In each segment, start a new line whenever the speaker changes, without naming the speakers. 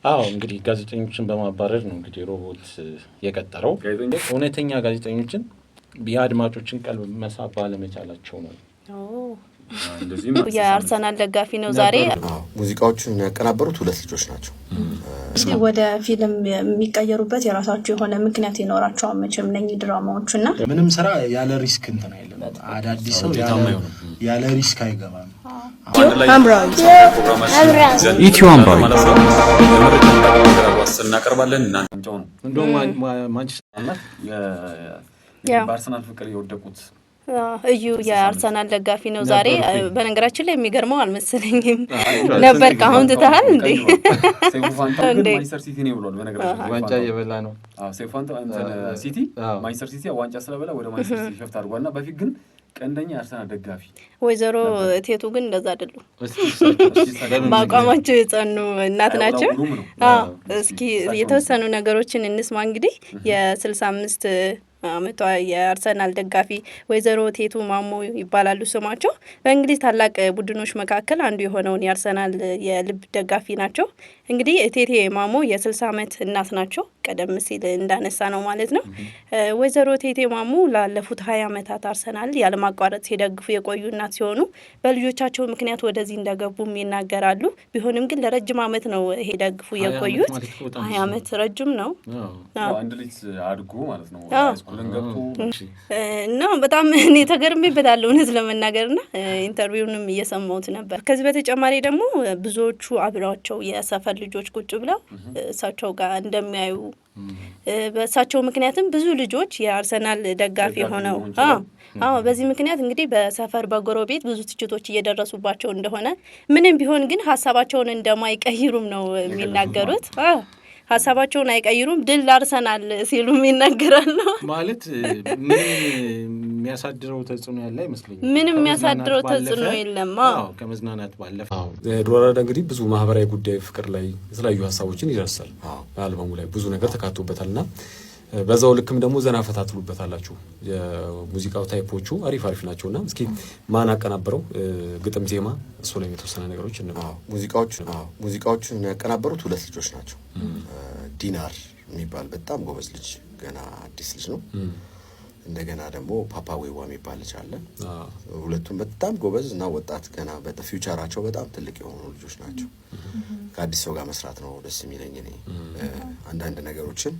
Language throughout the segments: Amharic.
አዎ እንግዲህ ጋዜጠኞችን በማባረር ነው እንግዲህ ሮቦት የቀጠረው። እውነተኛ ጋዜጠኞችን የአድማጮችን ቀልብ መሳብ ባለመቻላቸው ነው።
የአርሰናል ደጋፊ ነው ዛሬ።
ሙዚቃዎቹን ያቀናበሩት ሁለት ልጆች ናቸው።
ወደ ፊልም የሚቀየሩበት የራሳቸው የሆነ ምክንያት ይኖራቸዋል መቼም እነኚህ ድራማዎችና
ምንም ስራ ያለ ሪስክ እንትን አይደለም። አዳዲስ ሰው ያለ ሪስክ አይገባም።
ኢትዮ አምራዊ
እናቀርባለን እና
እንደውም ማንቸስተር
በአርሰናል ፍቅር የወደቁት
እዩ የአርሰናል ደጋፊ ነው ዛሬ። በነገራችን ላይ የሚገርመው አልመሰለኝም ነበር። ካሁን ትተሃል እንዴ?
ሴፋንታው ማንቸስተር ሲቲ ነው ብሏል። በነገራችን
ዋንጫ የበላ ነው
ሴፋንታው ሲቲ ማንቸስተር ሲቲ ዋንጫ ስለበላ ወደ ማንቸስተር ሲቲ ሸፍት አድርጓልና በፊት ግን ቀንደኛ አርሰናል ደጋፊ
ወይዘሮ ቴቱ ግን እንደዛ አይደሉም። ማቋማቸው የጸኑ እናት ናቸው። እስኪ የተወሰኑ ነገሮችን እንስማ። እንግዲህ የ65 አመቷ የአርሰናል ደጋፊ ወይዘሮ ቴቱ ማሞ ይባላሉ ስማቸው። በእንግሊዝ ታላቅ ቡድኖች መካከል አንዱ የሆነውን የአርሰናል የልብ ደጋፊ ናቸው። እንግዲህ ቴቴ ማሞ የ60 አመት እናት ናቸው። ቀደም ሲል እንዳነሳ ነው ማለት ነው። ወይዘሮ ቴቴ ማሞ ላለፉት 20 አመታት አርሰናል ያለማቋረጥ ሲደግፉ የቆዩ እናት ሲሆኑ በልጆቻቸው ምክንያት ወደዚህ እንደገቡም ይናገራሉ። ቢሆንም ግን ለረጅም አመት ነው ይሄ ደግፉ የቆዩት። 20 አመት ረጅም ነው።
አንድ ልጅ አድጎ ማለት ነው
እና በጣም እኔ ተገርሜበታለሁ እውነት ለመናገርና ኢንተርቪውንም እየሰማሁት ነበር። ከዚህ በተጨማሪ ደግሞ ብዙዎቹ አብረዋቸው የሰፈር ልጆች ቁጭ ብለው እሳቸው ጋር እንደሚያዩ በእሳቸው ምክንያትም ብዙ ልጆች የአርሰናል ደጋፊ ሆነው በዚህ ምክንያት እንግዲህ በሰፈር በጎረቤት ብዙ ትችቶች እየደረሱባቸው እንደሆነ ምንም ቢሆን ግን ሀሳባቸውን እንደማይቀይሩም ነው የሚናገሩት። ሀሳባቸውን አይቀይሩም፣ ድል አርሰናል ሲሉም ይናገራሉ።
ማለት ምን የሚያሳድረው ተጽዕኖ ያለ አይመስለኝም።
ምንም የሚያሳድረው ተጽዕኖ የለም።
ከመዝናናት ባለፈ
ዶራዳ እንግዲህ ብዙ ማህበራዊ ጉዳይ ፍቅር ላይ የተለያዩ ሀሳቦችን ይደርሳል። አልበሙ ላይ ብዙ ነገር ተካቶበታልና በዛው ልክም ደግሞ ዘና ፈታትሉበታላችሁ። የሙዚቃው ታይፖቹ አሪፍ ናቸውና እስኪ ማን አቀናበረው? ግጥም ዜማ እሱ ላይ የተወሰነ ነገሮች እንበል።
ሙዚቃዎቹን ያቀናበሩት ሁለት ልጆች ናቸው። ዲናር የሚባል በጣም ጎበዝ ልጅ ገና አዲስ ልጅ ነው። እንደገና ደግሞ ፓፓ ዌዋ የሚባል ልጅ አለ። ሁለቱም በጣም ጎበዝ እና ወጣት ገና በፊውቸራቸው በጣም ትልቅ የሆኑ ልጆች ናቸው። ከአዲስ ሰው ጋር መስራት ነው ደስ የሚለኝ እኔ አንዳንድ ነገሮችን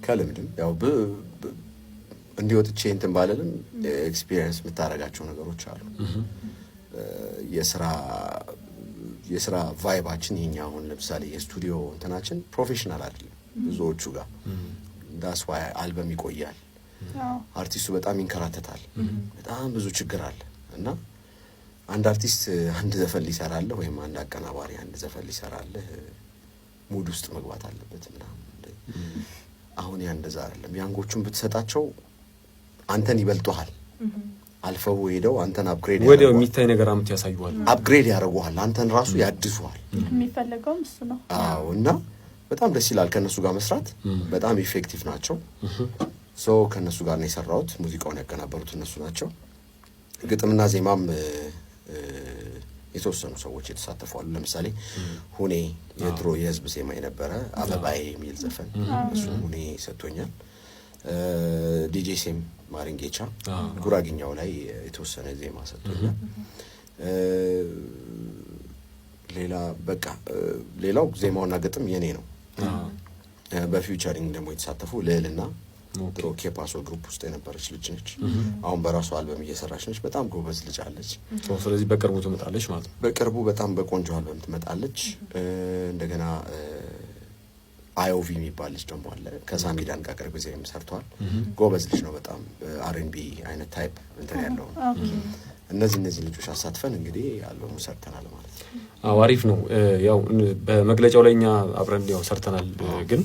ከልምድም ያው እንዲወጥቼ እንትን ባለልም ኤክስፒሪየንስ የምታረጋቸው ነገሮች አሉ። የስራ ቫይባችን የኛ አሁን ለምሳሌ የስቱዲዮ እንትናችን ፕሮፌሽናል አይደለም ብዙዎቹ ጋር ዳስ ዋይ አልበም ይቆያል። አርቲስቱ በጣም ይንከራተታል። በጣም ብዙ ችግር አለ እና አንድ አርቲስት አንድ ዘፈን ሊሰራልህ ወይም አንድ አቀናባሪ አንድ ዘፈን ሊሰራልህ ሙድ ውስጥ መግባት አለበት ምናምን። አሁን ያ እንደዛ አይደለም። ያንጎቹን ብትሰጣቸው አንተን ይበልጡሃል። አልፈው ሄደው አንተን አፕግሬድ
ወዲያው የሚታይ ነገር አምጥ ያሳዩዋል።
አፕግሬድ ያደርጉሃል። አንተን ራሱ ያድሱሃል።
የሚፈልገው እሱ ነው።
እና በጣም ደስ ይላል ከነሱ ጋር መስራት። በጣም ኢፌክቲቭ ናቸው። ከነሱ ጋር ነው የሰራሁት። ሙዚቃውን ያቀናበሩት እነሱ ናቸው። ግጥምና ዜማም የተወሰኑ ሰዎች የተሳተፉ። ለምሳሌ ሁኔ የድሮ የህዝብ ዜማ የነበረ አበባዬ የሚል ዘፈን እሱ ሁኔ ሰጥቶኛል። ዲጄ ሴም ማሪንጌቻ ጉራግኛው ላይ የተወሰነ ዜማ ሰጥቶኛል። ሌላው ዜማውና ግጥም የኔ ነው። በፊውቸሪንግ ደግሞ የተሳተፉ ልዕልና ድሮ ኬፓሶ ግሩፕ ውስጥ የነበረች ልጅ ነች። አሁን በራሷ አልበም እየሰራች ነች። በጣም ጎበዝ ልጅ አለች።
ስለዚህ በቅርቡ ትመጣለች ማለት ነው።
በቅርቡ በጣም በቆንጆ አልበም ትመጣለች። እንደገና አይኦቪ የሚባል ልጅ ደግሞ አለ። ከሳሚዳን ጋር ቅርብ ጊዜም ሰርቷል። ጎበዝ ልጅ ነው በጣም አርኤንቢ አይነት ታይፕ እንትን ያለው። እነዚህ ልጆች አሳትፈን እንግዲህ አልበሙ ሰርተናል ማለት ነው።
አሪፍ ነው። ያው በመግለጫው ላይ እኛ አብረን ያው ሰርተናል ግን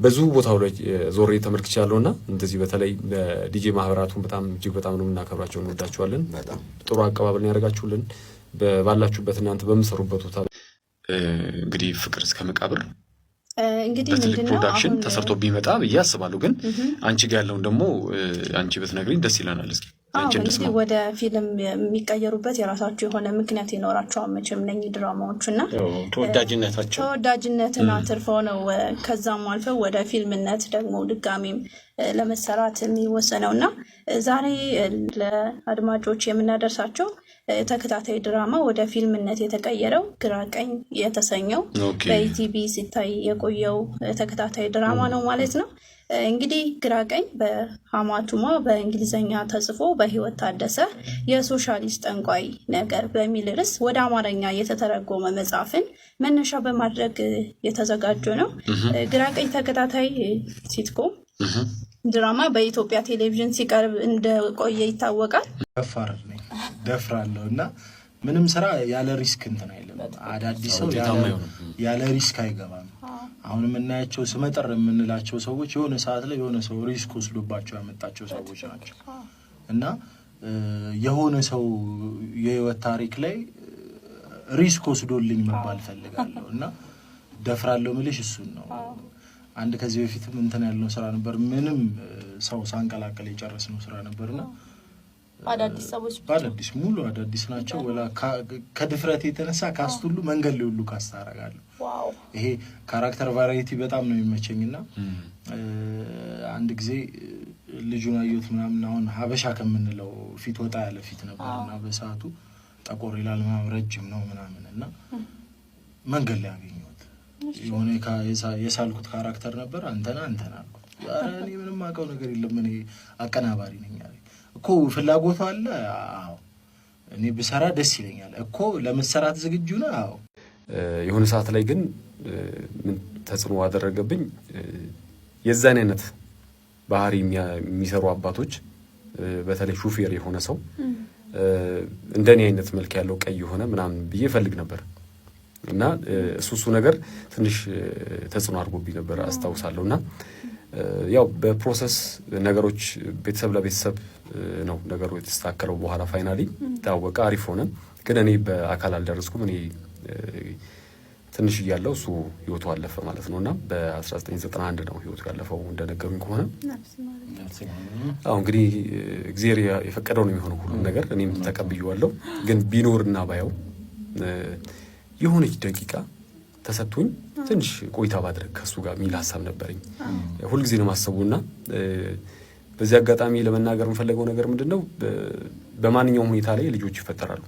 ብዙ ቦታው ላይ ዞሬ ተመልክቻለሁና እንደዚህ በተለይ በዲጄ ማህበራቱን እጅግ በጣም ነው እናከብራቸው እንወዳቸዋለን።
በጣም
ጥሩ አቀባበልን ያደርጋችሁልን ባላችሁበት እናንተ በመሰሩበት ቦታ እንግዲህ ፍቅር እስከ መቃብር
እንግዲህ
በትልቅ ፕሮዳክሽን ተሰርቶ ቢመጣ ብዬ አስባለሁ። ግን አንቺ ጋር ያለውን ደግሞ አንቺ ብትነግሪኝ ደስ ይለናል። እስኪ
እንግዲህ ወደ ፊልም የሚቀየሩበት የራሳቸው የሆነ ምክንያት ይኖራቸዋል መቼም እነኚህ ድራማዎችና ተወዳጅነትን አትርፈው ነው ከዛም አልፈው ወደ ፊልምነት ደግሞ ድጋሚም ለመሰራት የሚወሰነውና ዛሬ ለአድማጮች የምናደርሳቸው ተከታታይ ድራማ ወደ ፊልምነት የተቀየረው ግራቀኝ የተሰኘው በኢቲቪ ሲታይ የቆየው ተከታታይ ድራማ ነው ማለት ነው። እንግዲህ ግራቀኝ በሐማቱማ በእንግሊዘኛ ተጽፎ በህይወት ታደሰ የሶሻሊስት ጠንቋይ ነገር በሚል ርዕስ ወደ አማርኛ የተተረጎመ መጽሐፍን መነሻ በማድረግ የተዘጋጀ ነው። ግራቀኝ ተከታታይ ሲትኮም ድራማ በኢትዮጵያ ቴሌቪዥን ሲቀርብ እንደቆየ ይታወቃል።
ደፍራለሁ እና ምንም ስራ ያለ ሪስክ እንትን አይልም። አዳዲስ ሰው ያለ ሪስክ አይገባም። አሁን የምናያቸው ስመጥር የምንላቸው ሰዎች የሆነ ሰዓት ላይ የሆነ ሰው ሪስክ ወስዶባቸው ያመጣቸው ሰዎች ናቸው እና የሆነ ሰው የህይወት ታሪክ ላይ ሪስክ ወስዶልኝ መባል ፈልጋለሁ እና ደፍራለሁ ምልሽ እሱን ነው። አንድ ከዚህ በፊትም እንትን ያለው ስራ ነበር። ምንም ሰው ሳንቀላቀል የጨረስነው ስራ ነበርና
አዳዲስ ሰዎች
አዳዲስ ሙሉ አዳዲስ ናቸው። ወላ ከድፍረት የተነሳ ካስት ሁሉ መንገድ ላይ ሁሉ ካስት አደርጋለሁ።
ዋው
ይሄ ካራክተር ቫራይቲ በጣም ነው የሚመቸኝና አንድ ጊዜ ልጁን አየሁት ምናምን አሁን ሀበሻ ከምንለው ፊት ወጣ ያለ ፊት ነበርና በሰዓቱ ጠቆር ይላል ምናምን ረጅም ነው ምናምንና መንገድ ላይ አገኘሁት። የሆነ የሳልኩት ካራክተር ነበር። አንተና አልኩት። እኔ ምንም አውቀው ነገር የለም እኔ አቀናባሪ ነኝ አለ እኮ። ፍላጎቱ አለ? አዎ። እኔ ብሰራ ደስ ይለኛል እኮ። ለመሰራት ዝግጁ ነው? አዎ።
የሆነ ሰዓት ላይ ግን ምን ተጽዕኖ አደረገብኝ? የዛን አይነት ባህሪ የሚሰሩ አባቶች በተለይ ሹፌር የሆነ ሰው እንደኔ አይነት መልክ ያለው ቀይ የሆነ ምናምን ብዬ ፈልግ ነበር እና እሱ ነገር ትንሽ ተጽዕኖ አድርጎብኝ ነበር አስታውሳለሁና ያው በፕሮሰስ ነገሮች ቤተሰብ ለቤተሰብ ነው ነገሩ የተስተካከለው። በኋላ ፋይናሊ ታወቀ፣ አሪፍ ሆነ። ግን እኔ በአካል አልደረስኩም። እኔ ትንሽ እያለሁ እሱ ህይወቱ አለፈ ማለት ነውና በ1991 ነው ህይወቱ ያለፈው እንደነገሩኝ ከሆነ። አሁን እንግዲህ እግዚአብሔር የፈቀደው ነው የሚሆነው ሁሉ ነገር። እኔም ተቀብዬዋለሁ። ግን ቢኖርና ባየው የሆነች ደቂቃ ተሰጥቶኝ ትንሽ ቆይታ ባድረግ ከሱ ጋር የሚል ሀሳብ ነበረኝ። ሁልጊዜ ነው ማሰቡና በዚህ አጋጣሚ ለመናገር የምፈልገው ነገር ምንድነው፣ በማንኛውም ሁኔታ ላይ ልጆች ይፈጠራሉ።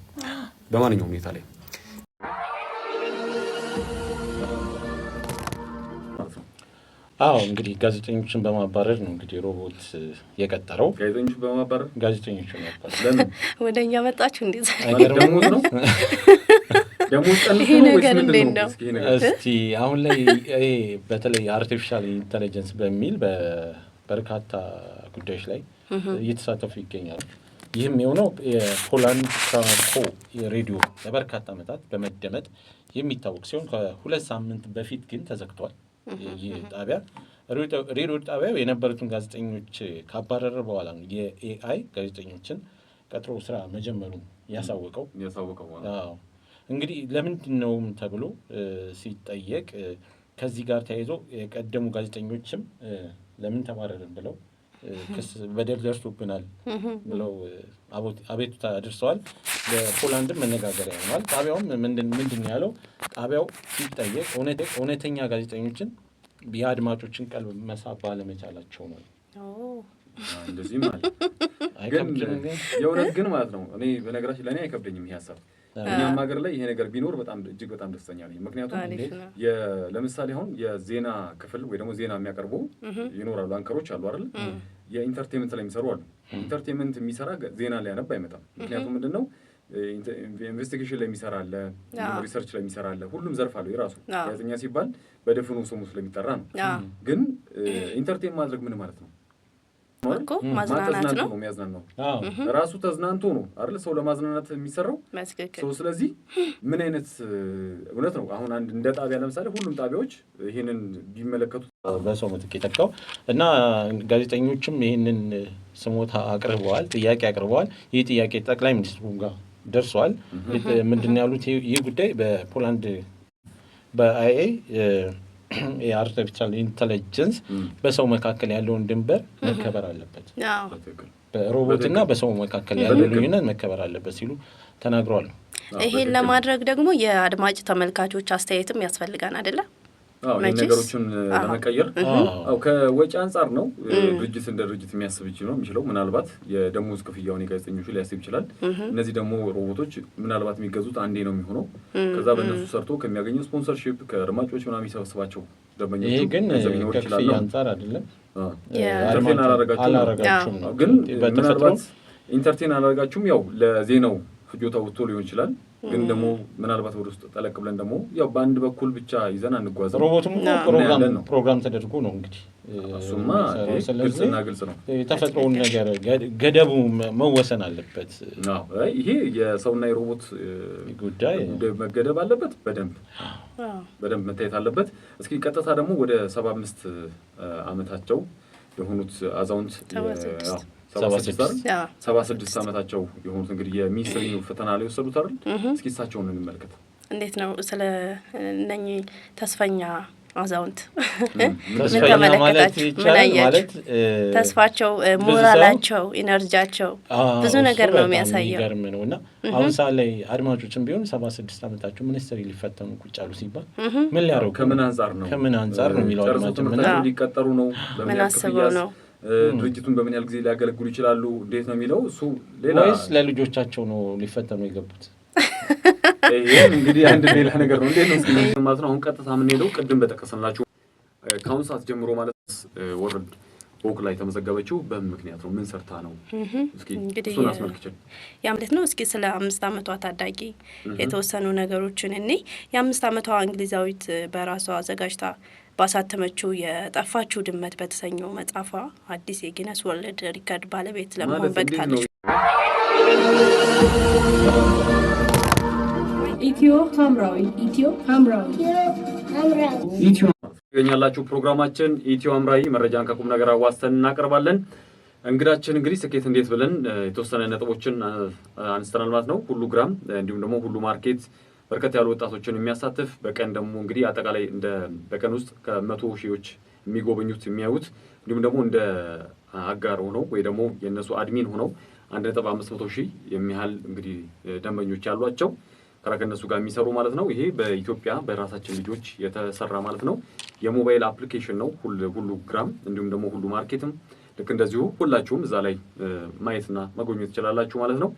በማንኛውም ሁኔታ ላይ
እንግዲህ ጋዜጠኞችን በማባረር ነው እንግዲህ ሮቦት የቀጠረው።
ጋዜጠኞችን በማባረር
ጋዜጠኞችን ማባረር
ለምን
ወደኛ መጣችሁ እንዴ?
ደሞዝ ነው
ይሄ ነገር እንዴት ነው?
እስቲ አሁን ላይ ይሄ በተለይ አርቲፊሻል ኢንተለጀንስ በሚል በበርካታ ጉዳዮች ላይ እየተሳተፉ ይገኛሉ። ይህም የሆነው የፖላንድ ክራኮ ሬዲዮ ለበርካታ ዓመታት በመደመጥ የሚታወቅ ሲሆን ከ2 ሳምንት በፊት ግን ተዘግቷል። ይህ ጣቢያ ሬዲዮ ጣቢያው የነበሩትን ጋዜጠኞች ካባረረ በኋላ ነው የኤአይ ጋዜጠኞችን ቀጥሮ ስራ መጀመሩን ያሳወቀው። እንግዲህ ለምንድን ነው ተብሎ ሲጠየቅ ከዚህ ጋር ተያይዞ የቀደሙ ጋዜጠኞችም ለምን ተባረርን ብለው ክስ በደል ደርሶብናል ብለው አቤቱታ አድርሰዋል። በፖላንድም መነጋገሪያ ሆኗል። ጣቢያውም ምንድን ያለው ጣቢያው ሲጠየቅ እውነተኛ ጋዜጠኞችን የአድማጮችን ቀልብ መሳብ ባለመቻላቸው ነው።
እንደዚህ ማለት ግን የእውነት ግን ማለት ነው። እኔ በነገራችን ለእኔ አይከብደኝም ይሄ ሀሳብ። እኛም ሀገር ላይ ይሄ ነገር ቢኖር እጅግ በጣም ደስተኛ ነኝ። ምክንያቱም ለምሳሌ አሁን የዜና ክፍል ወይ ደግሞ ዜና የሚያቀርቡ ይኖራሉ፣ አንከሮች አሉ አይደል? የኢንተርቴንመንት ላይ የሚሰሩ አሉ። ኢንተርቴንመንት የሚሰራ ዜና ላይ ያነብ አይመጣም። ምክንያቱም ምንድነው ኢንቨስቲጌሽን ላይ የሚሰራ አለ፣ ሪሰርች ላይ የሚሰራ አለ። ሁሉም ዘርፍ አለው የራሱ። ጋዜጠኛ ሲባል በደፍኑ ስሙ ስለሚጠራ ነው። ግን ኢንተርቴን ማድረግ ምን ማለት ነው?
እኮ ማዝናናት ነው
የሚያዝናናው። ራሱ ተዝናንቶ ነው አይደል ሰው ለማዝናናት የሚሰራው ሰው። ስለዚህ ምን አይነት እውነት ነው አሁን አንድ እንደ ጣቢያ ለምሳሌ ሁሉም ጣቢያዎች ይሄንን ቢመለከቱ
በሰው ምትክ የተካው እና ጋዜጠኞችም ይሄንን ስሞታ አቅርበዋል፣ ጥያቄ አቅርበዋል። ይህ ጥያቄ ጠቅላይ ሚኒስትሩ ጋር ደርሷል። ምንድነው ያሉት? ይህ ጉዳይ በፖላንድ በአይኤ የአርቲፊሻል ኢንተለጀንስ በሰው መካከል ያለውን ድንበር መከበር አለበት። በሮቦትና በሰው መካከል ያለው ልዩነት መከበር አለበት ሲሉ ተናግረዋል።
ይሄን ለማድረግ ደግሞ የአድማጭ ተመልካቾች አስተያየትም ያስፈልጋል አይደለ?
አዎ ነገሮችን ለመቀየር ከወጪ አንፃር ነው ድርጅት እንደ ድርጅት የሚያስብ ነው የሚችለው። ምናልባት የደሞዝ ክፍያውን የጋዜጠኞቹ ሊያስብ ይችላል። እነዚህ ደግሞ ሮቦቶች ምናልባት የሚገዙት አንዴ ነው የሚሆነው። ከዛ በእነሱ ሰርቶ ከሚያገኘው ስፖንሰርሺፕ ከአድማጮች ምናምን የሚሰበስባቸው ደንበኞቹ
ይሄ ግን ከክፍያ አንፃር አይደለም።
ኢንተርቴን አላረጋችሁም ነው ግን ምናልባት ኢንተርቴን አላረጋችሁም ያው ለዜናው ፍጆታ ወጥቶ ሊሆን ይችላል። ግን ደግሞ ምናልባት ወደ ውስጥ ጠለቅ ብለን ደግሞ ያው በአንድ በኩል ብቻ ይዘን አንጓዝም።
ሮቦቱም ፕሮግራም ተደርጎ ነው እንግዲህ
እሱማ ግልጽ ነው።
የተፈጥሮውን ነገር ገደቡ መወሰን አለበት።
ይሄ የሰውና የሮቦት ጉዳይ መገደብ አለበት። በደንብ መታየት አለበት። እስኪ ቀጥታ ደግሞ ወደ 75 ዓመታቸው የሆኑት አዛውንት 76 ዓመታቸው የሆኑት እንግዲህ የሚስጥሪው ፈተና ላይ ወሰዱት አይደል? እስኪ እሳቸውን እንመልከት።
እንዴት ነው ስለ እነኚህ ተስፈኛ አዛውንት
ተስፈኛ ማለት ይቻላል ማለት
ተስፋቸው፣ ሞራላቸው፣ ኢነርጂያቸው ብዙ ነገር ነው የሚያሳየው።
የሚገርም ነውና አሁን ሳለ ላይ አድማጮችም ቢሆን 76 ዓመታቸው ሚኒስትሪ ሊፈተኑ ቁጭ አሉ ሲባል ምን ሊያረጉ
ከምን አንፃር ነው
የሚለው አድማጭም
ምን ሊቀጠሩ ነው
ምን አስበው ነው
ድርጅቱን በምን ያህል ጊዜ ሊያገለግሉ ይችላሉ እንዴት ነው የሚለው እሱ ሌላ
ወይስ ለልጆቻቸው ነው ሊፈተኑ የገቡት?
ይሄን እንግዲህ አንድ ሌላ ነገር ነው። እንዴት ነው እስኪ ማለት ነው። አሁን ቀጥታ የምንሄደው ቅድም በተቀሰናችሁ ከአሁን ሰዓት ጀምሮ ማለት ወርልድ ቡክ ላይ ተመዘገበችው በምን ምክንያት ነው? ምን ሰርታ ነው? እስኪ እሱን አስመልክተን
ያ ማለት ነው። እስኪ ስለ 5 ዓመቷ ታዳጊ የተወሰኑ ነገሮችን እኔ የ5 ዓመቷ እንግሊዛዊት በራሷ አዘጋጅታ ባሳተመችው የጠፋችው ድመት በተሰኘው መጽሐፏ አዲስ የጊነስ ወርልድ ሪከርድ ባለቤት ለመሆን በቅታለች።
ኢትዮ ሐምራዊ
ያገኛላችሁ ፕሮግራማችን ኢትዮ ሐምራዊ መረጃን ከቁም ነገር አዋስተን እናቀርባለን። እንግዳችን እንግዲህ ስኬት እንዴት ብለን የተወሰነ ነጥቦችን አንስተናል ማለት ነው። ሁሉ ግራም እንዲሁም ደግሞ ሁሉ ማርኬት በርከት ያሉ ወጣቶችን የሚያሳትፍ በቀን ደግሞ እንግዲህ አጠቃላይ እንደ በቀን ውስጥ ከ100 ሺዎች የሚጎበኙት የሚያዩት እንዲሁም ደግሞ እንደ አጋር ሆነው ወይ ደግሞ የነሱ አድሚን ሆነው 1.5 ሺህ የሚያህል እንግዲህ ደንበኞች ያሏቸው ከነሱ ጋር የሚሰሩ ማለት ነው። ይሄ በኢትዮጵያ በራሳችን ልጆች የተሰራ ማለት ነው የሞባይል አፕሊኬሽን ነው ሁሉ ግራም እንዲሁም ደግሞ ሁሉ ማርኬትም ልክ እንደዚሁ ሁላችሁም እዛ ላይ ማየትና መጎብኘት ትችላላችሁ ማለት ነው።